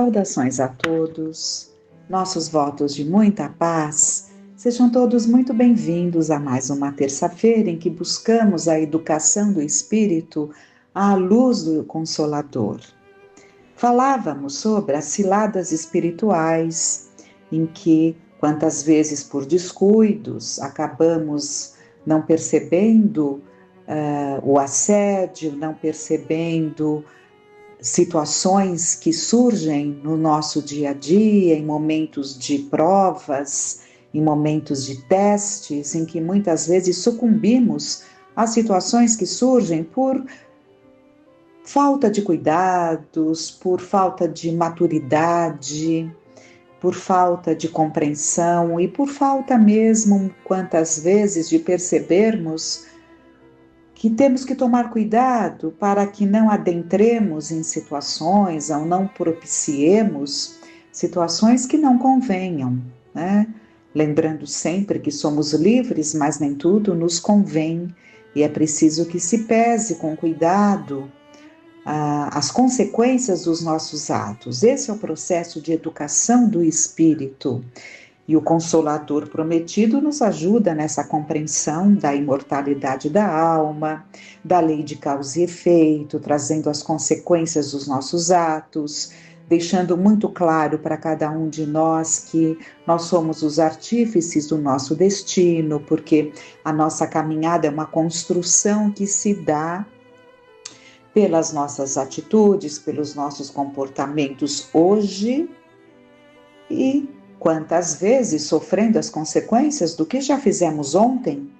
Saudações a todos, nossos votos de muita paz. Sejam todos muito bem-vindos a mais uma terça-feira em que buscamos a educação do Espírito à luz do Consolador. Falávamos sobre as ciladas espirituais, em que, quantas vezes por descuidos, acabamos não percebendo o assédio, não percebendo situações que surgem no nosso dia a dia, em momentos de provas, em momentos de testes, em que muitas vezes sucumbimos às situações que surgem por falta de cuidados, por falta de maturidade, por falta de compreensão e por falta mesmo, quantas vezes, de percebermos que temos que tomar cuidado para que não adentremos em situações ou não propiciemos situações que não convenham, né? Lembrando sempre que somos livres, mas nem tudo nos convém e é preciso que se pese com cuidado as consequências dos nossos atos. Esse é o processo de educação do espírito. E o Consolador prometido nos ajuda nessa compreensão da imortalidade da alma, da lei de causa e efeito, trazendo as consequências dos nossos atos, deixando muito claro para cada um de nós que nós somos os artífices do nosso destino, porque a nossa caminhada é uma construção que se dá pelas nossas atitudes, pelos nossos comportamentos hoje e quantas vezes sofrendo as consequências do que já fizemos ontem,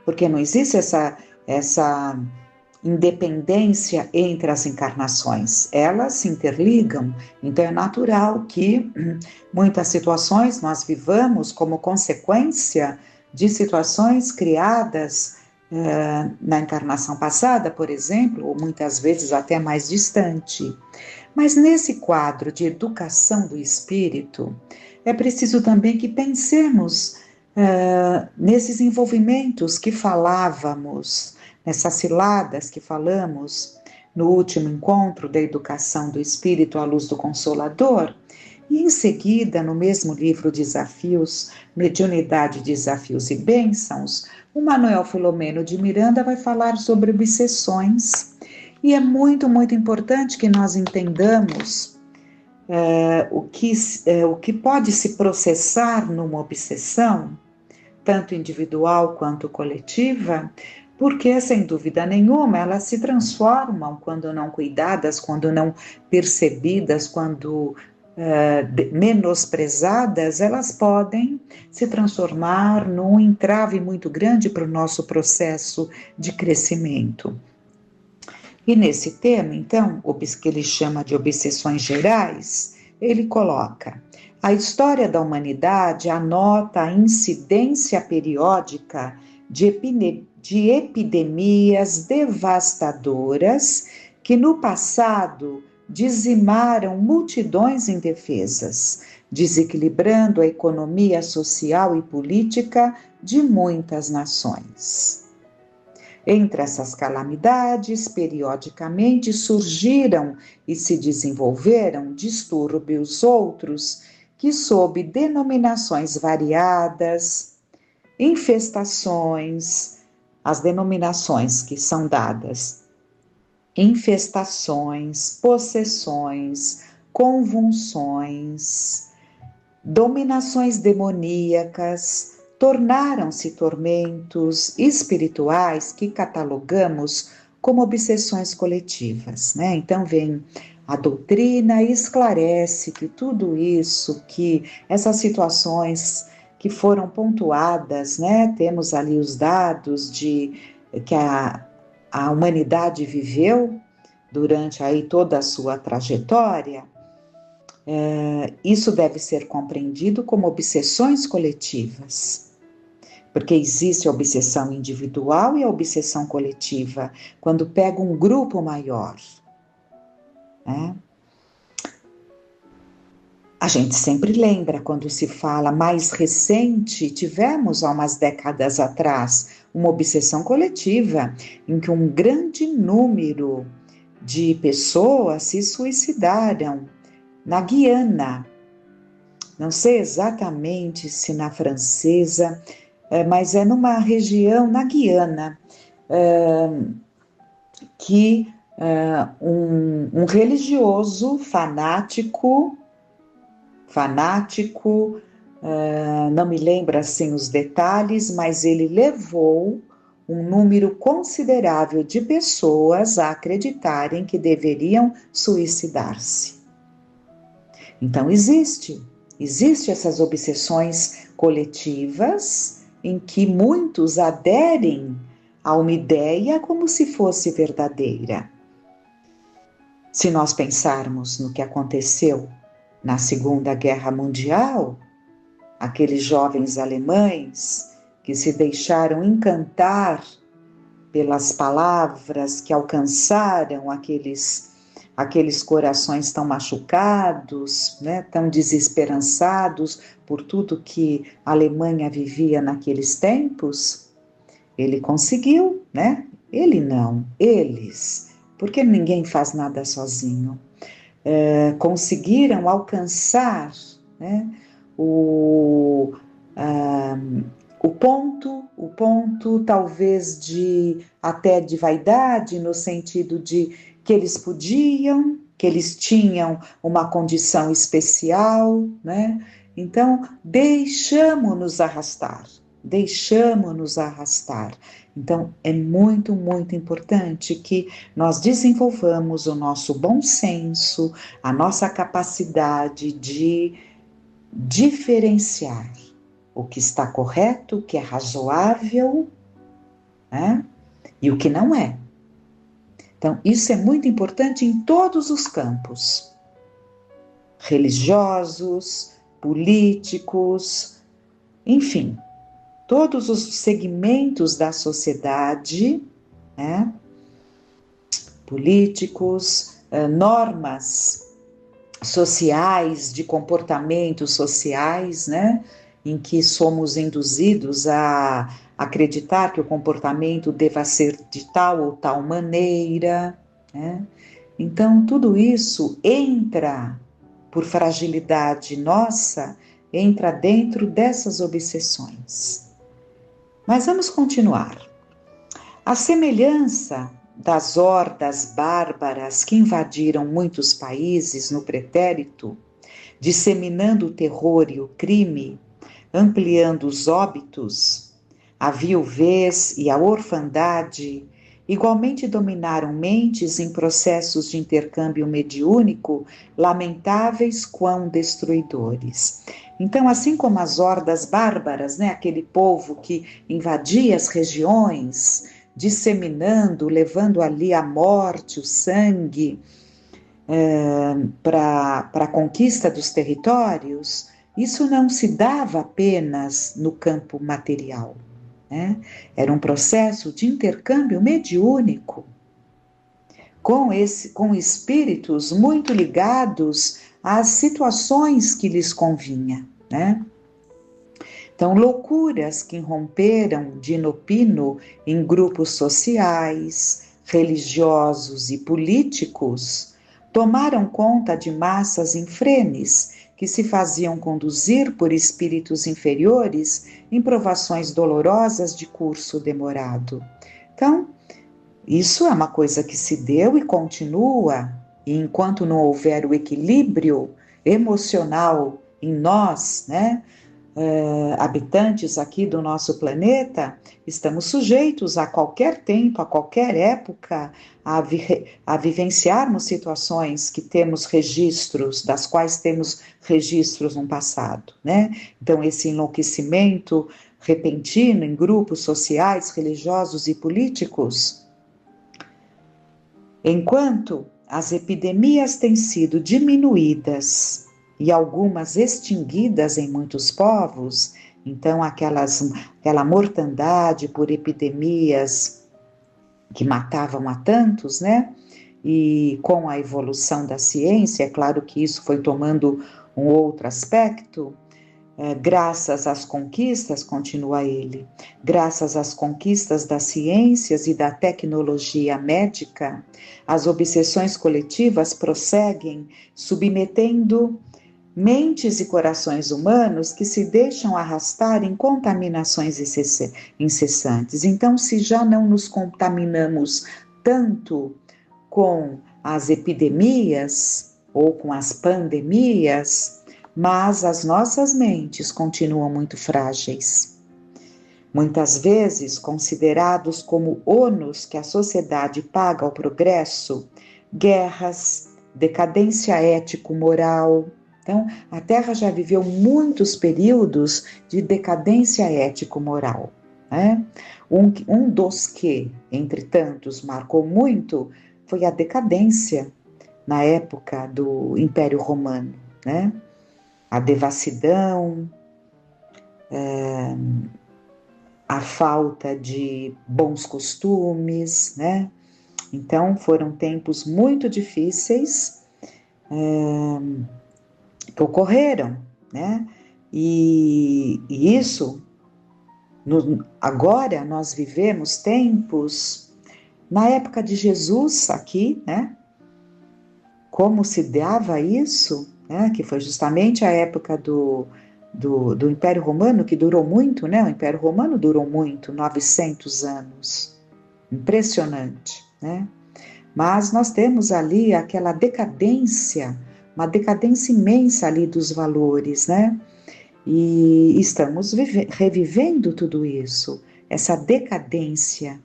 porque não existe essa independência entre as encarnações, elas se interligam, então é natural que muitas situações nós vivamos como consequência de situações criadas na encarnação passada, por exemplo, ou muitas vezes até mais distante. Mas nesse quadro de educação do espírito, é preciso também que pensemos nesses envolvimentos que falávamos, nessas ciladas que falamos no último encontro da educação do espírito à luz do Consolador, e em seguida, no mesmo livro Desafios, Mediunidade, Desafios e Bênçãos, o Manuel Filomeno de Miranda vai falar sobre obsessões. E é muito, muito importante que nós entendamos o que pode se processar numa obsessão, tanto individual quanto coletiva, porque, sem dúvida nenhuma, elas se transformam quando não cuidadas, quando não percebidas, quando menosprezadas, elas podem se transformar num entrave muito grande para o nosso processo de crescimento. E nesse tema, então, que ele chama de obsessões gerais, ele coloca: a história da humanidade anota a incidência periódica de epidemias devastadoras que no passado dizimaram multidões indefesas, desequilibrando a economia social e política de muitas nações. Entre essas calamidades, periodicamente surgiram e se desenvolveram distúrbios outros que, sob denominações variadas, infestações, as denominações que são dadas, infestações, possessões, convulsões, dominações demoníacas, tornaram-se tormentos espirituais que catalogamos como obsessões coletivas, né? Então vem a doutrina e esclarece que tudo isso, que essas situações que foram pontuadas, né? Temos ali os dados de que a humanidade viveu durante aí toda a sua trajetória. Isso deve ser compreendido como obsessões coletivas, porque existe a obsessão individual e a obsessão coletiva, quando pega um grupo maior, né? A gente sempre lembra quando se fala mais recente, tivemos há umas décadas atrás uma obsessão coletiva em que um grande número de pessoas se suicidaram na Guiana. Não sei exatamente se na francesa, mas é numa região na Guiana, que um religioso fanático, não me lembro assim os detalhes, mas ele levou um número considerável de pessoas a acreditarem que deveriam suicidar-se. Então existe essas obsessões coletivas em que muitos aderem a uma ideia como se fosse verdadeira. Se nós pensarmos no que aconteceu na Segunda Guerra Mundial, aqueles jovens alemães que se deixaram encantar pelas palavras que alcançaram aqueles corações tão machucados, né, tão desesperançados por tudo que a Alemanha vivia naqueles tempos, ele conseguiu, né? Ele não, eles, porque ninguém faz nada sozinho, conseguiram alcançar, né, o ponto talvez até de vaidade, no sentido de que eles podiam, que eles tinham uma condição especial, né? Então, deixamo-nos arrastar. Então, é muito, muito importante que nós desenvolvamos o nosso bom senso, a nossa capacidade de diferenciar o que está correto, o que é razoável, né? E o que não é. Então, isso é muito importante em todos os campos, religiosos, políticos, enfim, todos os segmentos da sociedade, né? Políticos, normas sociais, de comportamentos sociais, né? Em que somos induzidos a acreditar que o comportamento deva ser de tal ou tal maneira, né? Então, tudo isso entra, por fragilidade nossa, entra dentro dessas obsessões. Mas vamos continuar. A semelhança das hordas bárbaras que invadiram muitos países no pretérito, disseminando o terror e o crime, ampliando os óbitos, a viuvez e a orfandade, igualmente dominaram mentes em processos de intercâmbio mediúnico lamentáveis quão destruidores. Então, assim como as hordas bárbaras, né, aquele povo que invadia as regiões, disseminando, levando ali a morte, o sangue, para a conquista dos territórios, isso não se dava apenas no campo material, né? Era um processo de intercâmbio mediúnico, com espíritos muito ligados às situações que lhes convinha, né? Então, loucuras que irromperam de inopino em grupos sociais, religiosos e políticos, tomaram conta de massas infrenes que se faziam conduzir por espíritos inferiores em provações dolorosas de curso demorado. Então, isso é uma coisa que se deu e continua, e enquanto não houver o equilíbrio emocional em nós, né, habitantes aqui do nosso planeta, estamos sujeitos a qualquer tempo, a qualquer época, a vivenciarmos situações que temos registros, das quais temos registros no passado, né? Então, esse enlouquecimento repentino em grupos sociais, religiosos e políticos, enquanto as epidemias têm sido diminuídas e algumas extinguidas em muitos povos, então aquela mortandade por epidemias que matavam a tantos, né? E com a evolução da ciência, é claro que isso foi tomando um outro aspecto, Graças às conquistas, continua ele, graças às conquistas das ciências e da tecnologia médica, as obsessões coletivas prosseguem, submetendo mentes e corações humanos que se deixam arrastar em contaminações incessantes. Então, se já não nos contaminamos tanto com as epidemias ou com as pandemias, mas as nossas mentes continuam muito frágeis. Muitas vezes considerados como ônus que a sociedade paga ao progresso, guerras, decadência ético-moral. Então, a Terra já viveu muitos períodos de decadência ético-moral. Né? Um dos que, entre tantos, marcou muito foi a decadência na época do Império Romano, né? A devassidão, a falta de bons costumes, né? Então, foram tempos muito difíceis que ocorreram, né? E isso, agora nós vivemos tempos, na época de Jesus aqui, né? Como se dava isso, né? Que foi justamente a época do Império Romano, que durou muito, né? O Império Romano durou muito, 900 anos. Impressionante, né? Mas nós temos ali aquela decadência, uma decadência imensa ali dos valores, né? E estamos revivendo tudo isso, essa decadência.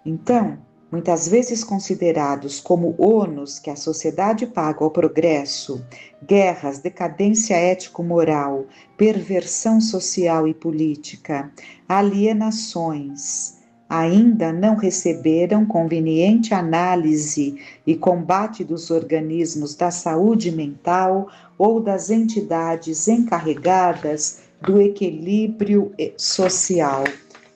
Então, muitas vezes considerados como ônus que a sociedade paga ao progresso, guerras, decadência ético-moral, perversão social e política, alienações, ainda não receberam conveniente análise e combate dos organismos da saúde mental ou das entidades encarregadas do equilíbrio social.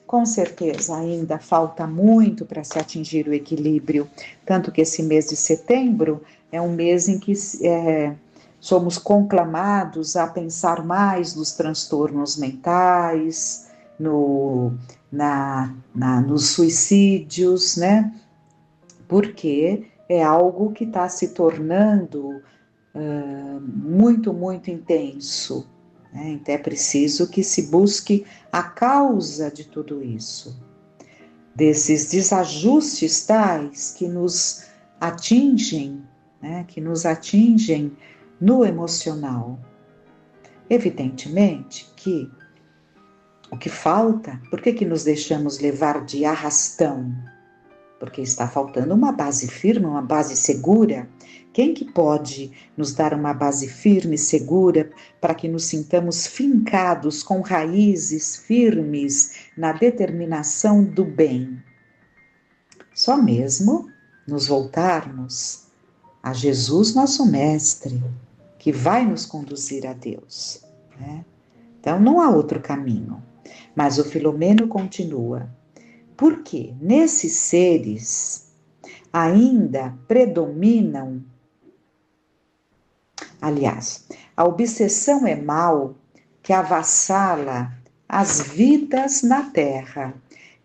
Com certeza, ainda falta muito para se atingir o equilíbrio, tanto que esse mês de setembro é um mês em que somos conclamados a pensar mais nos transtornos mentais, nos suicídios, né? Porque é algo que está se tornando muito, muito intenso. Então é preciso que se busque a causa de tudo isso, desses desajustes tais que nos atingem, no emocional. Evidentemente que o que falta, por que nos deixamos levar de arrastão? Porque está faltando uma base firme, uma base segura. Quem que pode nos dar uma base firme e segura para que nos sintamos fincados com raízes firmes na determinação do bem? Só mesmo nos voltarmos a Jesus, nosso Mestre, que vai nos conduzir a Deus, né? Então não há outro caminho. Mas o Filomeno continua. Porque nesses seres ainda predominam, aliás, a obsessão é mal que avassala as vidas na Terra,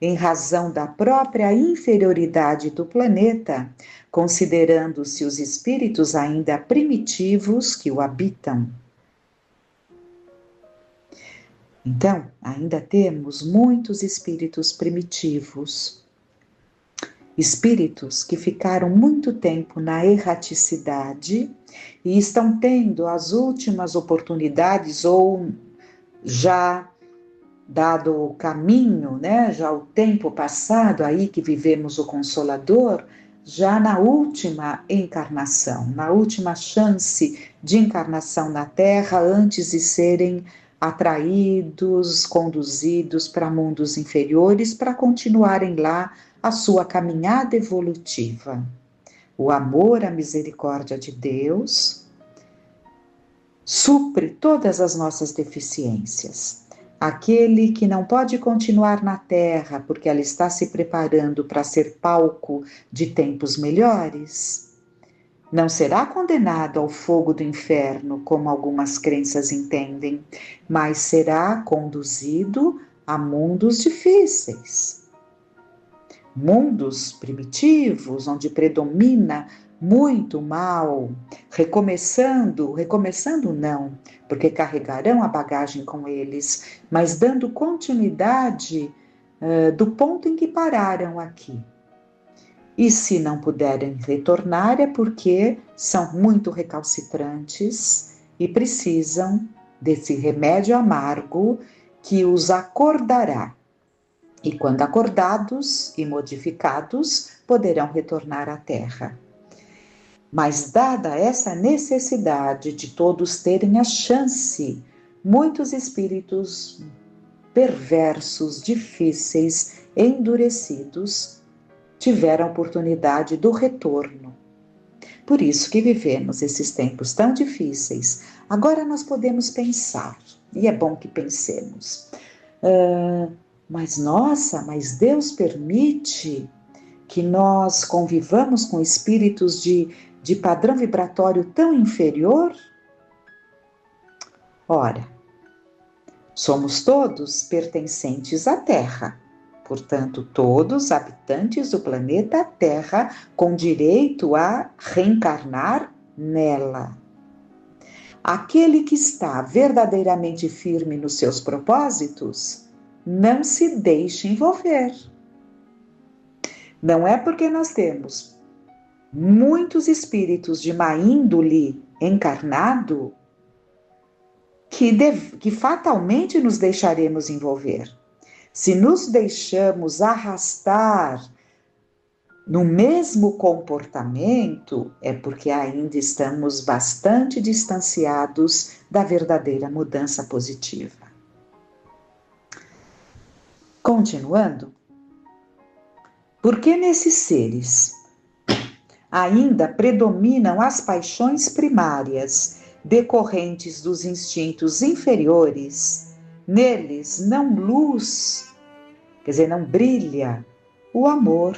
em razão da própria inferioridade do planeta, considerando-se os espíritos ainda primitivos que o habitam. Então, ainda temos muitos espíritos primitivos, espíritos que ficaram muito tempo na erraticidade e estão tendo as últimas oportunidades ou já dado o caminho, né, já o tempo passado aí que vivemos o Consolador, já na última encarnação, na última chance de encarnação na Terra antes de serem atraídos, conduzidos para mundos inferiores para continuarem lá a sua caminhada evolutiva. O amor, a misericórdia de Deus supre todas as nossas deficiências. Aquele que não pode continuar na Terra porque ela está se preparando para ser palco de tempos melhores, Não será condenado ao fogo do inferno, como algumas crenças entendem, mas será conduzido a mundos difíceis. Mundos primitivos, onde predomina muito mal, recomeçando não, porque carregarão a bagagem com eles, mas dando continuidade do ponto em que pararam aqui. E se não puderem retornar é porque são muito recalcitrantes e precisam desse remédio amargo que os acordará. E quando acordados e modificados, poderão retornar à Terra. Mas dada essa necessidade de todos terem a chance, muitos espíritos perversos, difíceis, endurecidos, tiveram a oportunidade do retorno. Por isso que vivemos esses tempos tão difíceis. Agora nós podemos pensar, e é bom que pensemos, mas Deus permite que nós convivamos com espíritos de padrão vibratório tão inferior? Ora, somos todos pertencentes à Terra. Portanto, todos habitantes do planeta Terra com direito a reencarnar nela. Aquele que está verdadeiramente firme nos seus propósitos, não se deixe envolver. Não é porque nós temos muitos espíritos de má índole encarnado que fatalmente nos deixaremos envolver. Se nos deixamos arrastar no mesmo comportamento, é porque ainda estamos bastante distanciados da verdadeira mudança positiva. Continuando, porque nesses seres ainda predominam as paixões primárias decorrentes dos instintos inferiores, neles não brilha o amor,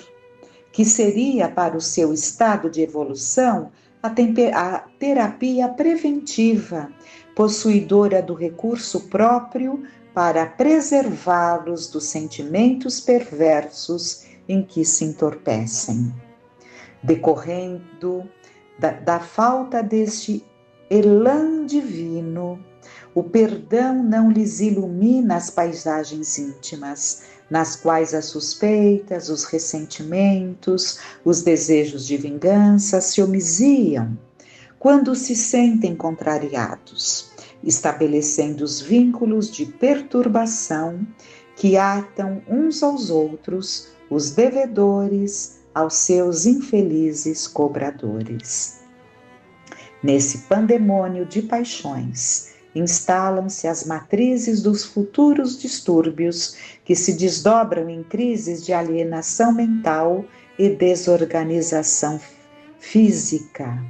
que seria para o seu estado de evolução a terapia preventiva, possuidora do recurso próprio para preservá-los dos sentimentos perversos em que se entorpecem. Decorrendo da falta deste elan divino, o perdão não lhes ilumina as paisagens íntimas, nas quais as suspeitas, os ressentimentos, os desejos de vingança se homiziam, quando se sentem contrariados, estabelecendo os vínculos de perturbação que atam uns aos outros, os devedores aos seus infelizes cobradores. Nesse pandemônio de paixões, instalam-se as matrizes dos futuros distúrbios que se desdobram em crises de alienação mental e desorganização física.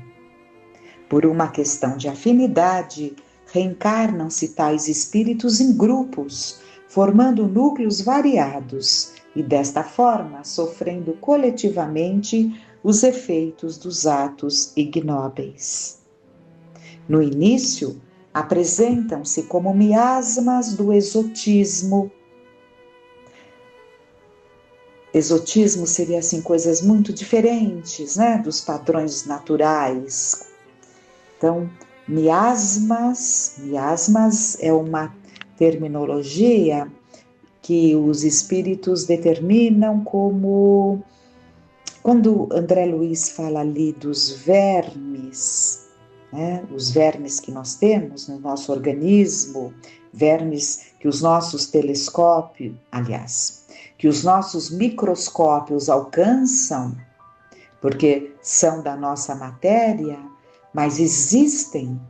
Por uma questão de afinidade, reencarnam-se tais espíritos em grupos, formando núcleos variados e, desta forma, sofrendo coletivamente os efeitos dos atos ignóbeis. No início, apresentam-se como miasmas do exotismo. Exotismo seria assim coisas muito diferentes, né, dos padrões naturais. Então, miasmas é uma terminologia que os espíritos determinam como, quando André Luiz fala ali dos vermes, né, os vermes que nós temos no nosso organismo, vermes que os nossos telescópios, que os nossos microscópios alcançam, porque são da nossa matéria, mas existem,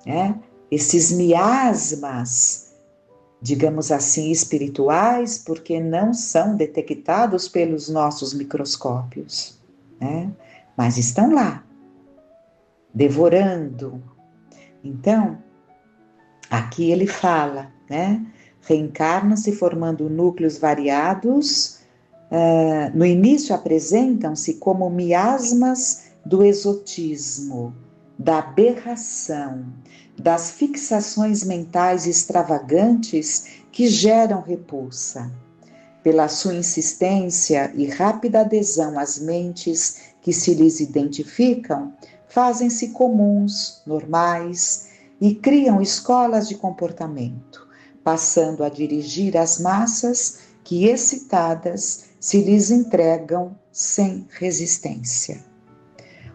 né, esses miasmas, digamos assim, espirituais, porque não são detectados pelos nossos microscópios, né, mas estão lá, devorando. Então, aqui ele fala, né, reencarnam-se formando núcleos variados, no início apresentam-se como miasmas do exotismo, da aberração, das fixações mentais extravagantes que geram repulsa. Pela sua insistência e rápida adesão às mentes que se lhes identificam, fazem-se comuns, normais e criam escolas de comportamento, passando a dirigir as massas que, excitadas, se lhes entregam sem resistência.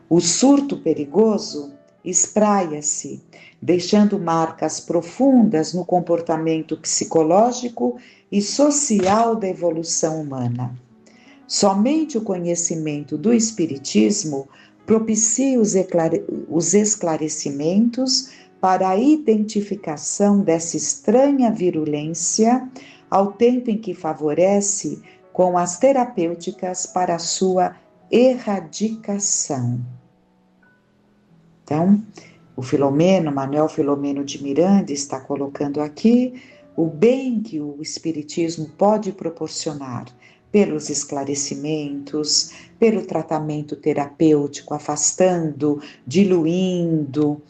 O surto perigoso espraia-se, deixando marcas profundas no comportamento psicológico e social da evolução humana. Somente o conhecimento do Espiritismo propicia os esclarecimentos para a identificação dessa estranha virulência, ao tempo em que favorece com as terapêuticas para a sua erradicação. Então, o Filomeno, Manuel Filomeno de Miranda, está colocando aqui o bem que o Espiritismo pode proporcionar pelos esclarecimentos, pelo tratamento terapêutico, afastando, diluindo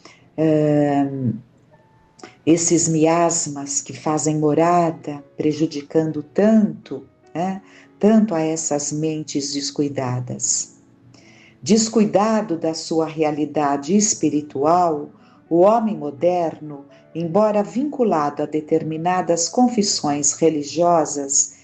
esses miasmas que fazem morada, prejudicando tanto a essas mentes descuidadas. Descuidado da sua realidade espiritual, o homem moderno, embora vinculado a determinadas confissões religiosas,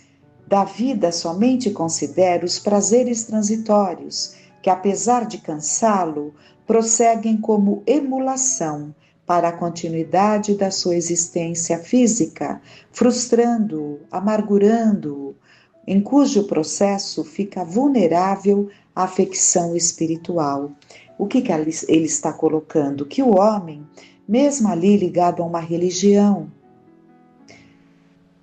da vida somente considera os prazeres transitórios, que apesar de cansá-lo, prosseguem como emulação para a continuidade da sua existência física, frustrando-o, amargurando-o, em cujo processo fica vulnerável à afecção espiritual. O que ele está colocando? Que o homem, mesmo ali ligado a uma religião,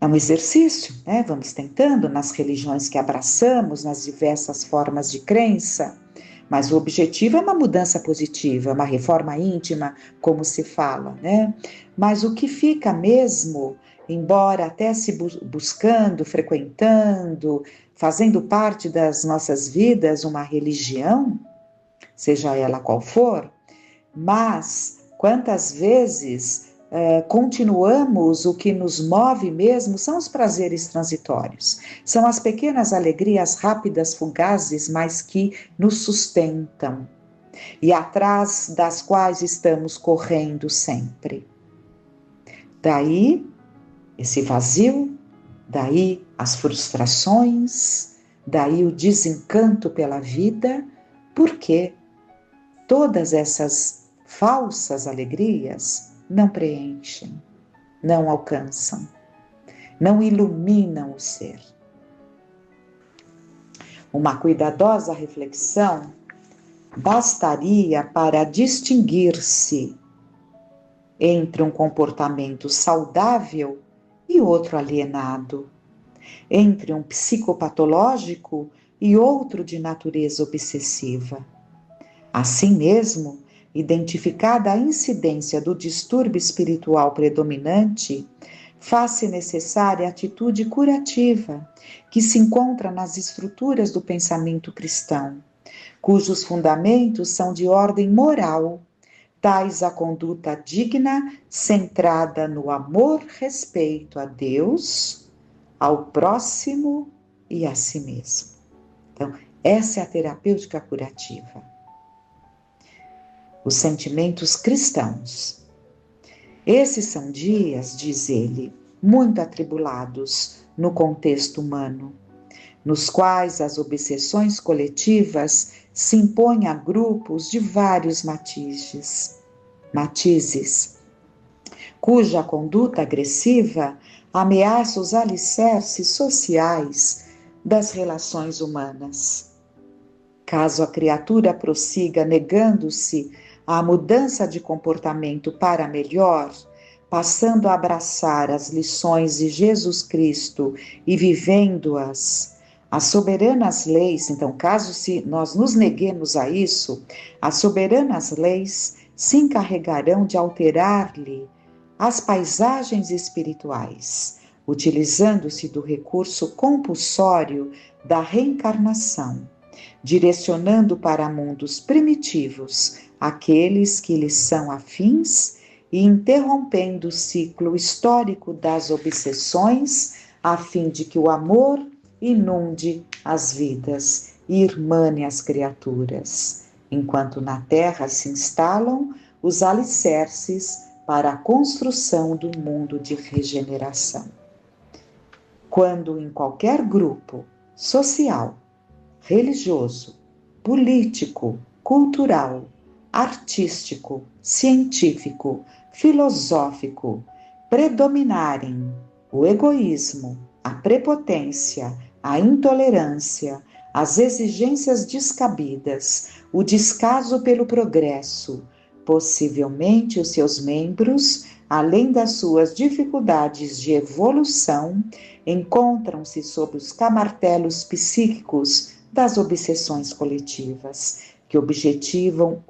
é um exercício, Vamos tentando nas religiões que abraçamos, nas diversas formas de crença, mas o objetivo é uma mudança positiva, uma reforma íntima, como se fala, Mas o que fica mesmo, embora até se buscando, frequentando, fazendo parte das nossas vidas uma religião, seja ela qual for, mas quantas vezes continuamos, o que nos move mesmo são os prazeres transitórios, são as pequenas alegrias rápidas, fugazes, mas que nos sustentam e atrás das quais estamos correndo sempre. Daí esse vazio, daí as frustrações, daí o desencanto pela vida, porque todas essas falsas alegrias não preenchem, não alcançam, não iluminam o ser. Uma cuidadosa reflexão bastaria para distinguir-se entre um comportamento saudável e outro alienado, entre um psicopatológico e outro de natureza obsessiva. Assim mesmo, identificada a incidência do distúrbio espiritual predominante, faz-se necessária a atitude curativa, que se encontra nas estruturas do pensamento cristão, cujos fundamentos são de ordem moral, tais a conduta digna, centrada no amor-respeito a Deus, ao próximo e a si mesmo. Então, essa é a terapêutica curativa. Os sentimentos cristãos. Esses são dias, diz ele, muito atribulados no contexto humano, nos quais as obsessões coletivas se impõem a grupos de vários matizes, cuja conduta agressiva ameaça os alicerces sociais das relações humanas. Caso a criatura prossiga negando-se à mudança de comportamento para melhor, passando a abraçar as lições de Jesus Cristo e vivendo-as, as soberanas leis, então, caso nós nos neguemos a isso, as soberanas leis se encarregarão de alterar-lhe as paisagens espirituais, utilizando-se do recurso compulsório da reencarnação, direcionando para mundos primitivos aqueles que lhes são afins e interrompendo o ciclo histórico das obsessões, a fim de que o amor inunde as vidas e irmane as criaturas, enquanto na Terra se instalam os alicerces para a construção do mundo de regeneração. Quando em qualquer grupo social, religioso, político, cultural, artístico, científico, filosófico predominarem o egoísmo, a prepotência, a intolerância, as exigências descabidas, o descaso pelo progresso, possivelmente os seus membros, além das suas dificuldades de evolução, encontram-se sob os camartelos psíquicos das obsessões coletivas, que objetivam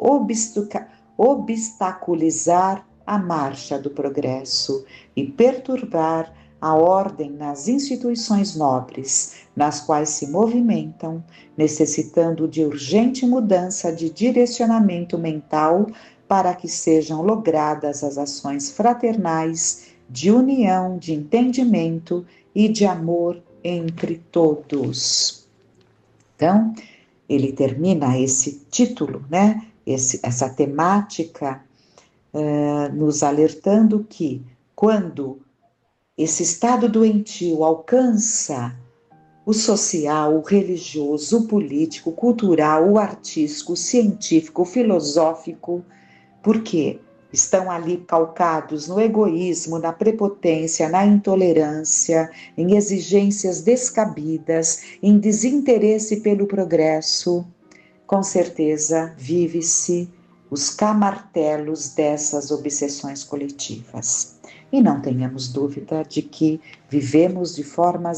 obstaculizar a marcha do progresso e perturbar a ordem nas instituições nobres, nas quais se movimentam, necessitando de urgente mudança de direcionamento mental para que sejam logradas as ações fraternais de união, de entendimento e de amor entre todos. Então, ele termina esse título, né? Essa temática, nos alertando que quando esse estado doentio alcança o social, o religioso, o político, o cultural, o artístico, o científico, o filosófico, porque estão ali calcados no egoísmo, na prepotência, na intolerância, em exigências descabidas, em desinteresse pelo progresso, com certeza vive-se os camartelos dessas obsessões coletivas. E não tenhamos dúvida de que vivemos de forma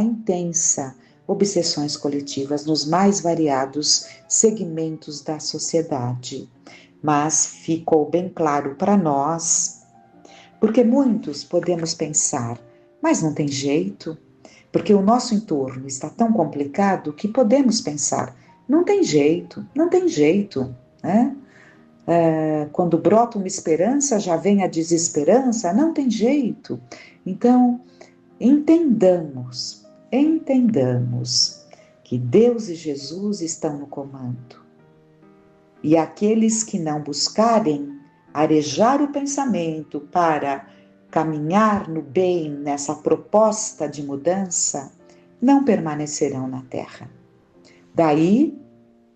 intensa, obsessões coletivas nos mais variados segmentos da sociedade. Mas ficou bem claro para nós, porque muitos podemos pensar, mas não tem jeito, porque o nosso entorno está tão complicado que podemos pensar, não tem jeito, né? Quando brota uma esperança, já vem a desesperança, não tem jeito. Então, entendamos que Deus e Jesus estão no comando. E aqueles que não buscarem arejar o pensamento para caminhar no bem nessa proposta de mudança, não permanecerão na terra. Daí,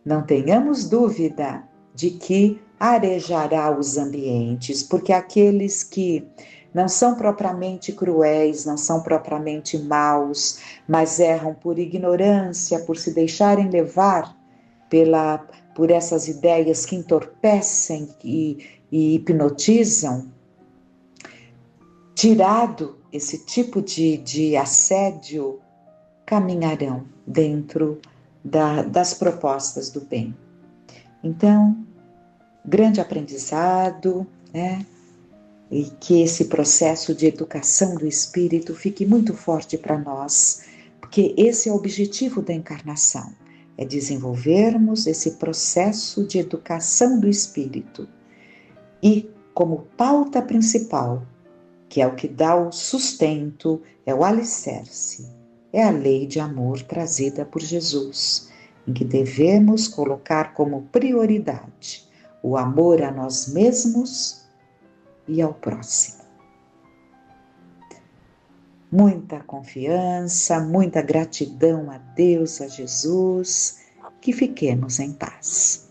não tenhamos dúvida de que arejará os ambientes, porque aqueles que não são propriamente cruéis, não são propriamente maus, mas erram por ignorância, por se deixarem levar por essas ideias que entorpecem e hipnotizam, tirado esse tipo de assédio, caminharão dentro das propostas do bem. Então, grande aprendizado, né? E que esse processo de educação do espírito fique muito forte para nós, porque esse é o objetivo da encarnação, é desenvolvermos esse processo de educação do espírito. E como pauta principal, que é o que dá o sustento, é o alicerce, é a lei de amor trazida por Jesus, em que devemos colocar como prioridade o amor a nós mesmos e ao próximo. Muita confiança, muita gratidão a Deus, a Jesus, que fiquemos em paz.